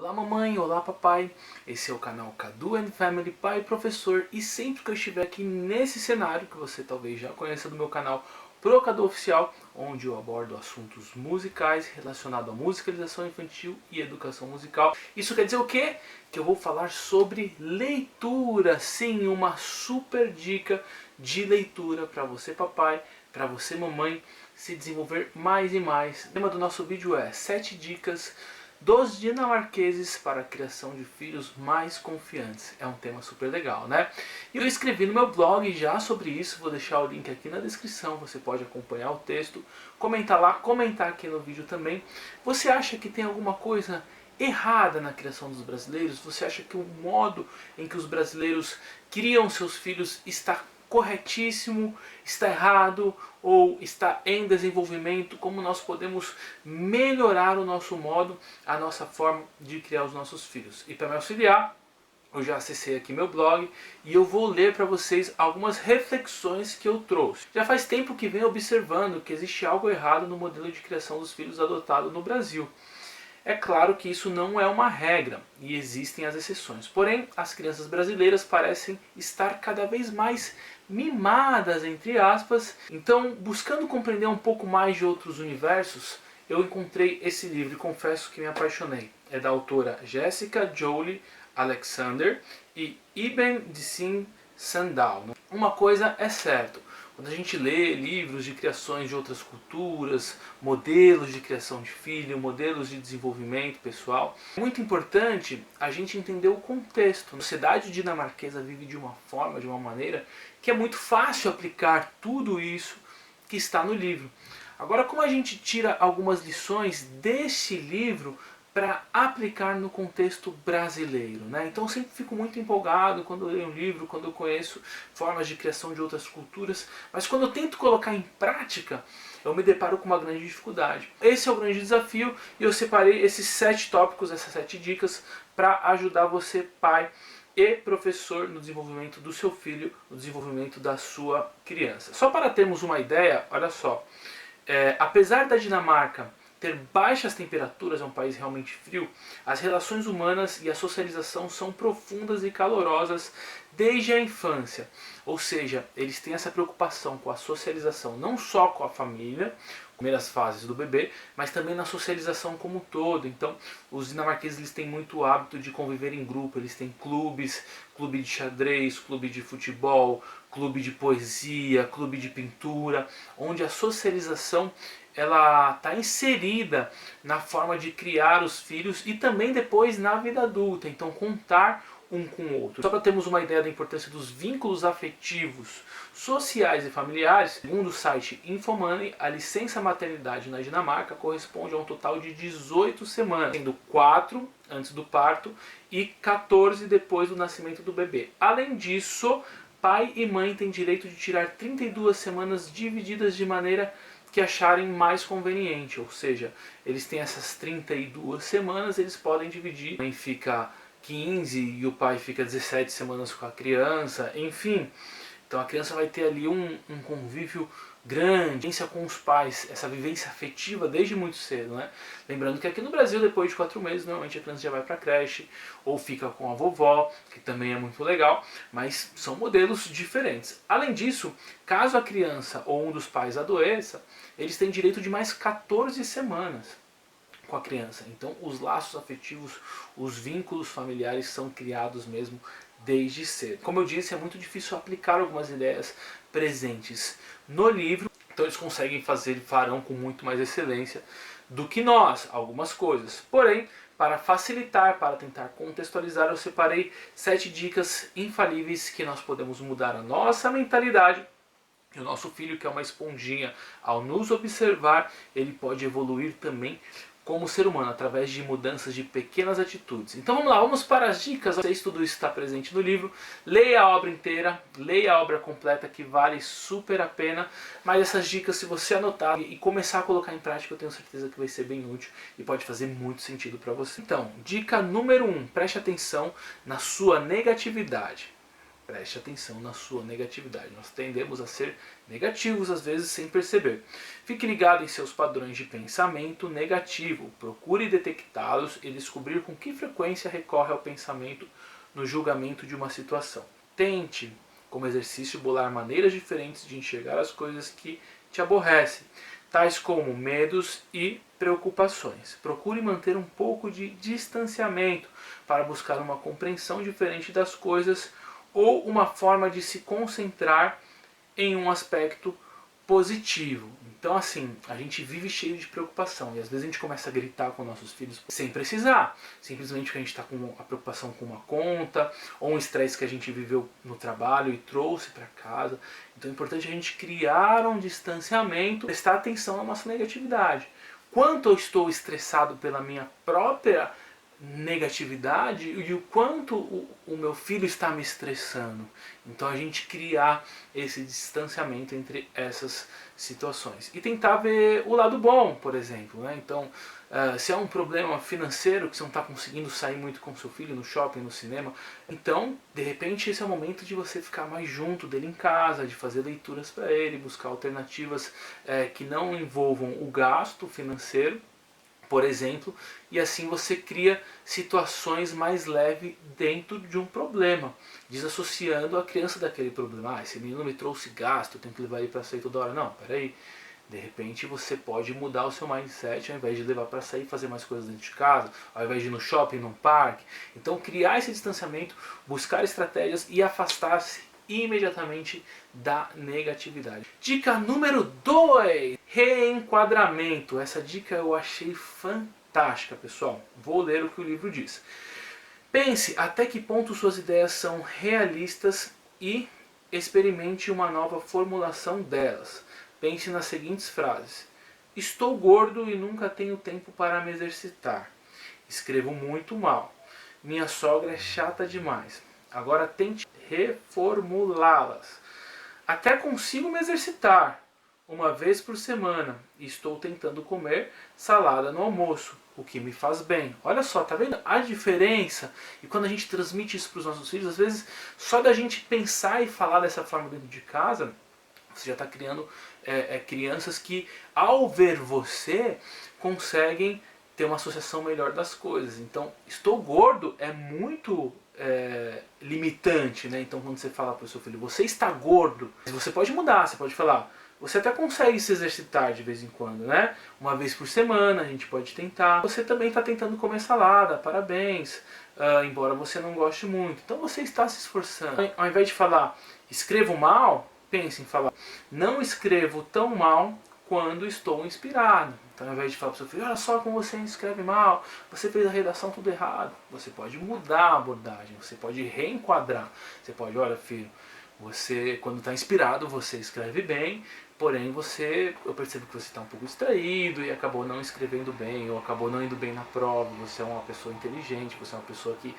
Olá mamãe, olá papai, esse é o canal Cadu and Family Pai e Professor, e sempre que eu estiver aqui nesse cenário, que você talvez já conheça do meu canal Pro Cadu Oficial, onde eu abordo assuntos musicais relacionados à musicalização infantil e educação musical. Isso quer dizer o quê? Que eu vou falar sobre leitura, sim, uma super dica de leitura para você papai, para você mamãe, se desenvolver mais e mais. O tema do nosso vídeo é 7 dicas dos dinamarqueses para a criação de filhos mais confiantes. É um tema super legal, né? E eu escrevi no meu blog já sobre isso, vou deixar o link aqui na descrição, você pode acompanhar o texto, comentar lá, comentar aqui no vídeo também. Você acha que tem alguma coisa errada na criação dos brasileiros? Você acha que o modo em que os brasileiros criam seus filhos está corretíssimo, está errado ou está em desenvolvimento? Como nós podemos melhorar o nosso modo, a nossa forma de criar os nossos filhos? E para me auxiliar, eu já acessei aqui meu blog e eu vou ler para vocês algumas reflexões que eu trouxe. Já faz tempo que venho observando que existe algo errado no modelo de criação dos filhos adotado no Brasil. É claro que isso não é uma regra e existem as exceções. Porém, as crianças brasileiras parecem estar cada vez mais mimadas, entre aspas. Então, buscando compreender um pouco mais de outros universos, eu encontrei esse livro e confesso que me apaixonei. É da autora Jessica Jolie Alexander e Iben Dissim Sandal. Uma coisa é certa. Quando a gente lê livros de criações de outras culturas, modelos de criação de filho, modelos de desenvolvimento pessoal, é muito importante a gente entender o contexto. A sociedade dinamarquesa vive de uma forma, de uma maneira, que é muito fácil aplicar tudo isso que está no livro. Agora, como a gente tira algumas lições deste livro para aplicar no contexto brasileiro, né? Então eu sempre fico muito empolgado quando eu leio um livro, quando eu conheço formas de criação de outras culturas, mas quando eu tento colocar em prática, eu me deparo com uma grande dificuldade. Esse é o grande desafio e eu separei esses 7 tópicos, essas 7 dicas para ajudar você, pai e professor, no desenvolvimento do seu filho, no desenvolvimento da sua criança. Só para termos uma ideia, olha só, apesar da Dinamarca ter baixas temperaturas, é um país realmente frio, as relações humanas e a socialização são profundas e calorosas desde a infância. Ou seja, eles têm essa preocupação com a socialização, não só com a família, primeiras fases do bebê, mas também na socialização como um todo. Então, os dinamarqueses eles têm muito hábito de conviver em grupo, eles têm clubes, clube de xadrez, clube de futebol, clube de poesia, clube de pintura, onde a socialização ela está inserida na forma de criar os filhos e também depois na vida adulta. Então, contar um com o outro. Só para termos uma ideia da importância dos vínculos afetivos, sociais e familiares, segundo o site Infomoney, a licença maternidade na Dinamarca corresponde a um total de 18 semanas, sendo 4 antes do parto e 14 depois do nascimento do bebê. Além disso, pai e mãe têm direito de tirar 32 semanas divididas de maneira que acharem mais conveniente, ou seja, eles têm essas 32 semanas, eles podem dividir, a mãe fica 15 e o pai fica 17 semanas com a criança, enfim. Então a criança vai ter ali um convívio grande, com os pais, essa vivência afetiva desde muito cedo, né? Lembrando que aqui no Brasil, depois de 4 meses, normalmente a criança já vai para a creche ou fica com a vovó, que também é muito legal, mas são modelos diferentes. Além disso, caso a criança ou um dos pais adoeça, eles têm direito de mais 14 semanas com a criança. Então os laços afetivos, os vínculos familiares são criados mesmo desde cedo. Como eu disse, é muito difícil aplicar algumas ideias presentes no livro, então eles conseguem fazer, farão com muito mais excelência do que nós, algumas coisas. Porém, para facilitar, para tentar contextualizar, eu separei 7 dicas infalíveis que nós podemos mudar a nossa mentalidade. E o nosso filho, que é uma esponjinha, ao nos observar, ele pode evoluir também como ser humano, através de mudanças de pequenas atitudes. Então vamos lá, vamos para as dicas. Não sei se tudo isso está presente no livro. Leia a obra inteira, leia a obra completa, que vale super a pena. Mas essas dicas, se você anotar e começar a colocar em prática, eu tenho certeza que vai ser bem útil e pode fazer muito sentido para você. Então, dica número 1, preste atenção na sua negatividade. Preste atenção na sua negatividade. Nós tendemos a ser negativos às vezes sem perceber. Fique ligado em seus padrões de pensamento negativo. Procure detectá-los e descobrir com que frequência recorre ao pensamento no julgamento de uma situação. Tente, como exercício, bolar maneiras diferentes de enxergar as coisas que te aborrecem, tais como medos e preocupações. Procure manter um pouco de distanciamento para buscar uma compreensão diferente das coisas ou uma forma de se concentrar em um aspecto positivo. Então assim, a gente vive cheio de preocupação e às vezes a gente começa a gritar com nossos filhos sem precisar, simplesmente porque a gente está com a preocupação com uma conta ou um estresse que a gente viveu no trabalho e trouxe para casa. Então é importante a gente criar um distanciamento, prestar atenção na nossa negatividade. Quanto eu estou estressado pela minha própria negatividade e o quanto o meu filho está me estressando. Então a gente criar esse distanciamento entre essas situações e tentar ver o lado bom, por exemplo, né? Então se é um problema financeiro que você não está conseguindo sair muito com seu filho no shopping, no cinema, então de repente esse é o momento de você ficar mais junto dele em casa, de fazer leituras para ele, buscar alternativas que não envolvam o gasto financeiro, por exemplo, e assim você cria situações mais leves dentro de um problema, desassociando a criança daquele problema. Esse menino me trouxe gasto, eu tenho que levar ele para sair toda hora. Não, peraí. De repente você pode mudar o seu mindset, ao invés de levar para sair, fazer mais coisas dentro de casa, ao invés de ir no shopping, num parque. Então criar esse distanciamento, buscar estratégias e afastar-se imediatamente da negatividade. Dica número 2, reenquadramento. Essa dica eu achei fantástica, pessoal. Vou ler o que o livro diz. Pense até que ponto suas ideias são realistas e experimente uma nova formulação delas. Pense nas seguintes frases: estou gordo e nunca tenho tempo para me exercitar. Escrevo muito mal. Minha sogra é chata demais. Agora tente reformulá-las. Até consigo me exercitar uma vez por semana e estou tentando comer salada no almoço, o que me faz bem. Olha só, tá vendo a diferença? E quando a gente transmite isso para os nossos filhos, às vezes só da gente pensar e falar dessa forma dentro de casa, você já está criando crianças que, ao ver você, conseguem ter uma associação melhor das coisas. Então, estou gordo é muito limitante, né? Então, quando você fala para o seu filho, você está gordo, você pode mudar, você pode falar, você até consegue se exercitar de vez em quando, né? Uma vez por semana a gente pode tentar. Você também está tentando comer salada, parabéns, embora você não goste muito. Então, você está se esforçando. Ao invés de falar, escrevo mal, pense em falar, não escrevo tão mal quando estou inspirado. Então, ao invés de falar para o seu filho, olha só como você escreve mal, você fez a redação tudo errado, você pode mudar a abordagem, você pode reenquadrar. Você pode, olha filho, você quando está inspirado você escreve bem, porém eu percebo que você está um pouco distraído e acabou não escrevendo bem, ou acabou não indo bem na prova. Você é uma pessoa inteligente, você é uma pessoa que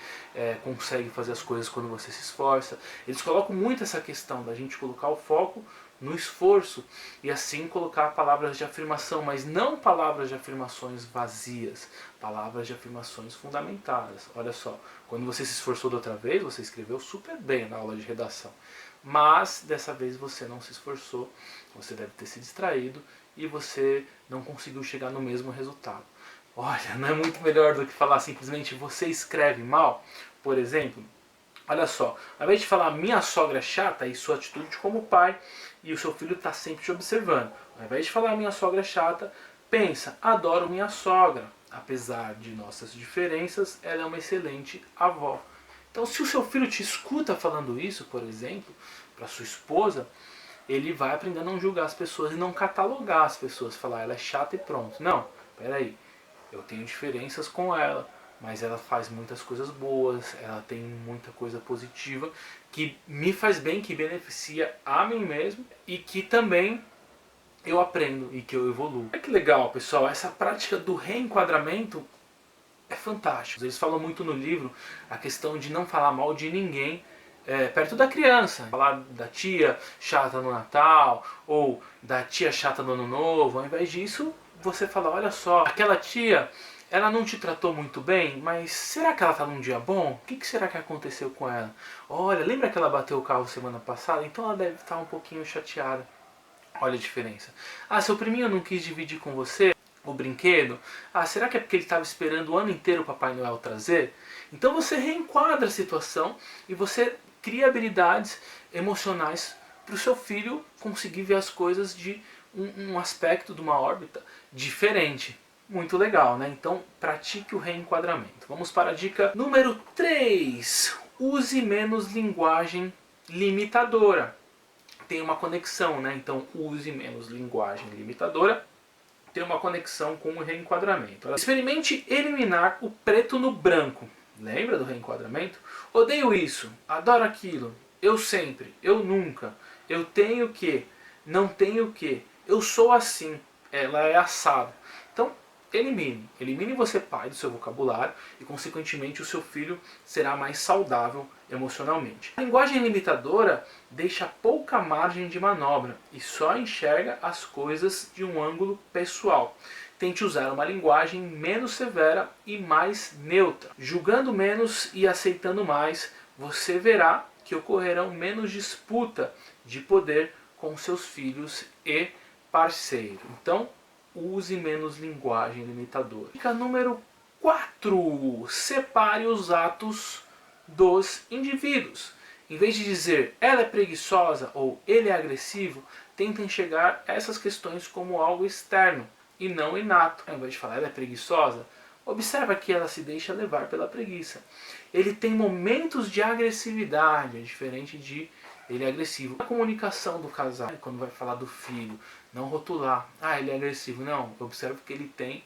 consegue fazer as coisas quando você se esforça. Eles colocam muito essa questão da gente colocar o foco no esforço e assim colocar palavras de afirmação, mas não palavras de afirmações vazias, palavras de afirmações fundamentadas. Olha só, quando você se esforçou da outra vez, você escreveu super bem na aula de redação, mas dessa vez você não se esforçou, você deve ter se distraído e você não conseguiu chegar no mesmo resultado. Olha, não é muito melhor do que falar simplesmente você escreve mal, por exemplo? Olha só, ao invés de falar minha sogra é chata e sua atitude como pai, e o seu filho está sempre te observando. Ao invés de falar minha sogra é chata, pensa, adoro minha sogra. Apesar de nossas diferenças, ela é uma excelente avó. Então se o seu filho te escuta falando isso, por exemplo, para sua esposa, ele vai aprender a não julgar as pessoas e não catalogar as pessoas, falar ela é chata e pronto. Não, peraí, eu tenho diferenças com ela, mas ela faz muitas coisas boas, ela tem muita coisa positiva que me faz bem, que beneficia a mim mesmo e que também eu aprendo e que eu evoluo. Olha que legal, pessoal, essa prática do reenquadramento é fantástico. Eles falam muito no livro a questão de não falar mal de ninguém perto da criança. Falar da tia chata no Natal ou da tia chata no Ano Novo. Ao invés disso, você fala, olha só, aquela tia Ela não te tratou muito bem, mas será que ela está num dia bom? O que será que aconteceu com ela? Olha, lembra que ela bateu o carro semana passada? Então ela deve estar um pouquinho chateada. Olha a diferença. Ah, seu priminho não quis dividir com você o brinquedo? Ah, será que é porque ele estava esperando o ano inteiro o Papai Noel trazer? Então você reenquadra a situação e você cria habilidades emocionais para o seu filho conseguir ver as coisas de um aspecto, de uma órbita diferente. Muito legal, né? Então pratique o reenquadramento. Vamos para a dica número 3. Use menos linguagem limitadora. Tem uma conexão, né? Então use menos linguagem limitadora. Tem uma conexão com o reenquadramento. Experimente eliminar o preto no branco. Lembra do reenquadramento? Odeio isso, adoro aquilo, eu sempre, eu nunca, eu tenho que, não tenho que, eu sou assim, ela é assada. Então, elimine você pai do seu vocabulário e consequentemente o seu filho será mais saudável emocionalmente. A linguagem limitadora deixa pouca margem de manobra e só enxerga as coisas de um ângulo pessoal. Tente usar uma linguagem menos severa e mais neutra. Julgando menos e aceitando mais, você verá que ocorrerão menos disputa de poder com seus filhos e parceiro. Então, use menos linguagem limitadora. Dica número 4. Separe os atos dos indivíduos. Em vez de dizer ela é preguiçosa ou ele é agressivo, tenta enxergar essas questões como algo externo e não inato. Ao invés de falar ela é preguiçosa, observa que ela se deixa levar pela preguiça. Ele tem momentos de agressividade, é diferente de ele é agressivo. A comunicação do casal, quando vai falar do filho, não rotular, ah, ele é agressivo. Não, observa que ele tem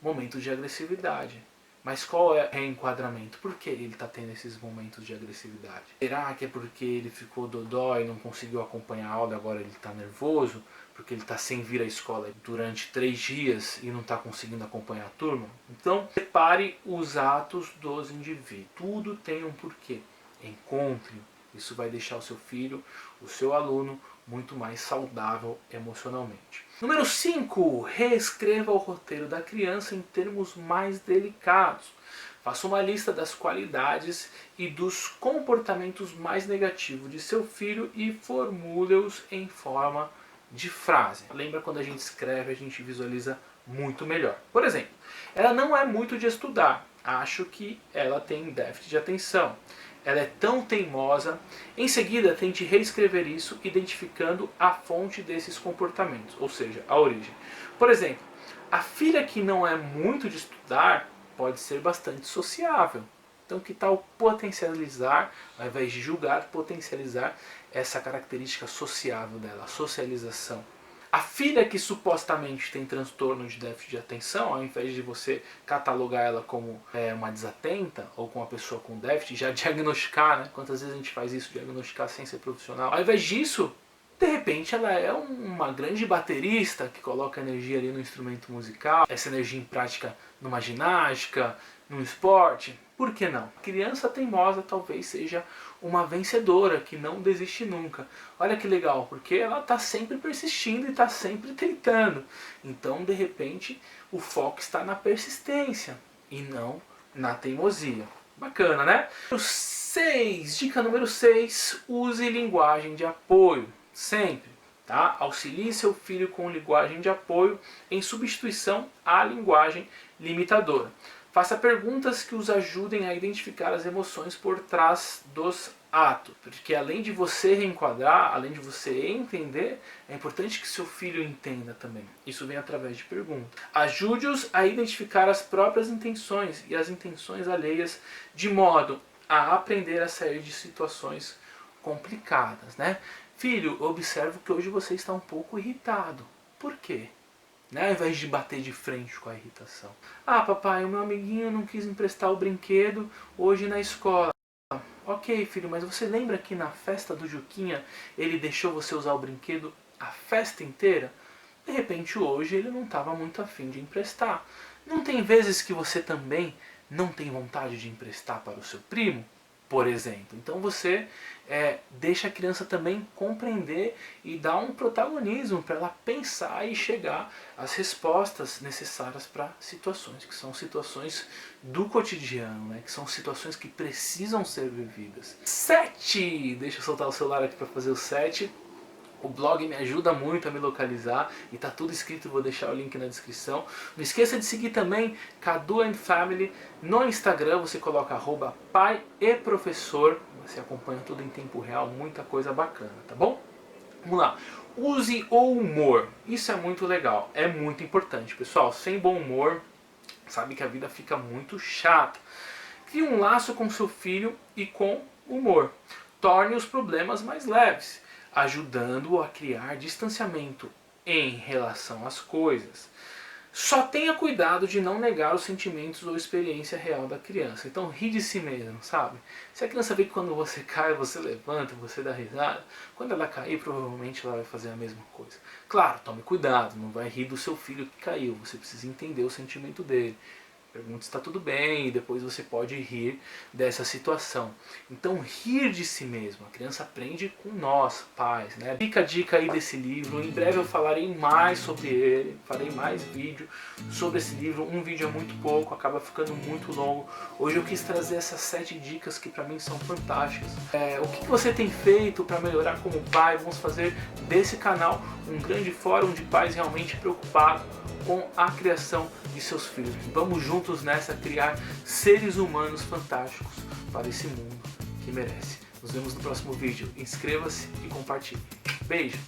momentos de agressividade. Mas qual é o reenquadramento? Por que ele está tendo esses momentos de agressividade? Será que é porque ele ficou dodói, não conseguiu acompanhar a aula e agora ele está nervoso? Porque ele está sem vir à escola durante 3 dias e não está conseguindo acompanhar a turma? Então, separe os atos dos indivíduos. Tudo tem um porquê. Encontre. Isso vai deixar o seu filho, o seu aluno, muito mais saudável emocionalmente. Número 5. Reescreva o roteiro da criança em termos mais delicados. Faça uma lista das qualidades e dos comportamentos mais negativos de seu filho e formule-os em forma de frase. Lembra, quando a gente escreve, a gente visualiza muito melhor. Por exemplo, ela não é muito de estudar. Acho que ela tem déficit de atenção. Ela é tão teimosa. Em seguida, tente reescrever isso identificando a fonte desses comportamentos, ou seja, a origem. Por exemplo, a filha que não é muito de estudar pode ser bastante sociável. Então, que tal potencializar, ao invés de julgar, potencializar essa característica sociável dela, a socialização. A filha que supostamente tem transtorno de déficit de atenção, ao invés de você catalogar ela como uma desatenta ou como uma pessoa com déficit, já diagnosticar, né? Quantas vezes a gente faz isso, diagnosticar sem ser profissional. Ao invés disso, de repente ela é uma grande baterista que coloca energia ali no instrumento musical, essa energia em prática numa ginástica, num esporte. Por que não? A criança teimosa talvez seja uma vencedora que não desiste nunca. Olha que legal, porque ela está sempre persistindo e está sempre tentando. Então, de repente, o foco está na persistência e não na teimosia. Bacana, né? 6. Dica número 6. Use linguagem de apoio. Sempre. Tá? Auxilie seu filho com linguagem de apoio em substituição à linguagem limitadora. Faça perguntas que os ajudem a identificar as emoções por trás dos atos. Porque além de você reenquadrar, além de você entender, é importante que seu filho entenda também. Isso vem através de perguntas. Ajude-os a identificar as próprias intenções e as intenções alheias, de modo a aprender a sair de situações complicadas, né? Filho, observo que hoje você está um pouco irritado. Por quê? Né? Ao invés de bater de frente com a irritação. Ah, papai, o meu amiguinho não quis emprestar o brinquedo hoje na escola. Ok, filho, mas você lembra que na festa do Juquinha ele deixou você usar o brinquedo a festa inteira? De repente hoje ele não estava muito afim de emprestar. Não tem vezes que você também não tem vontade de emprestar para o seu primo? por exemplo. Então você deixa a criança também compreender e dar um protagonismo para ela pensar e chegar às respostas necessárias para situações, que são situações do cotidiano, né? Que são situações que precisam ser vividas. 7! Deixa eu soltar o celular aqui para fazer o 7. O blog me ajuda muito a me localizar e tá tudo escrito, vou deixar o link na descrição. Não esqueça de seguir também Kadu and Family no Instagram, você coloca @pai e professor, você acompanha tudo em tempo real, muita coisa bacana, tá bom? Vamos lá. Use o humor, isso é muito legal, é muito importante, pessoal. Sem bom humor, sabe que a vida fica muito chata. Crie um laço com seu filho e com humor. Torne os problemas mais leves, ajudando-o a criar distanciamento em relação às coisas. Só tenha cuidado de não negar os sentimentos ou experiência real da criança. Então ri de si mesmo, sabe? Se a criança vê que quando você cai, você levanta, você dá risada, quando ela cair, provavelmente ela vai fazer a mesma coisa. Claro, tome cuidado, não vai rir do seu filho que caiu, você precisa entender o sentimento dele. Pergunte se está tudo bem e depois você pode rir dessa situação. Então rir de si mesmo, a criança aprende com nós, pais, né? Fica a dica aí desse livro, em breve eu falarei mais sobre ele, farei mais vídeo sobre esse livro. Um vídeo é muito pouco, acaba ficando muito longo. Hoje eu quis trazer essas 7 dicas que para mim são fantásticas. O que você tem feito para melhorar como pai? Vamos fazer desse canal um grande fórum de pais realmente preocupados com a criação de seus filhos. Vamos juntos nessa criar seres humanos fantásticos para esse mundo que merece. Nos vemos no próximo vídeo. Inscreva-se e compartilhe. Beijo!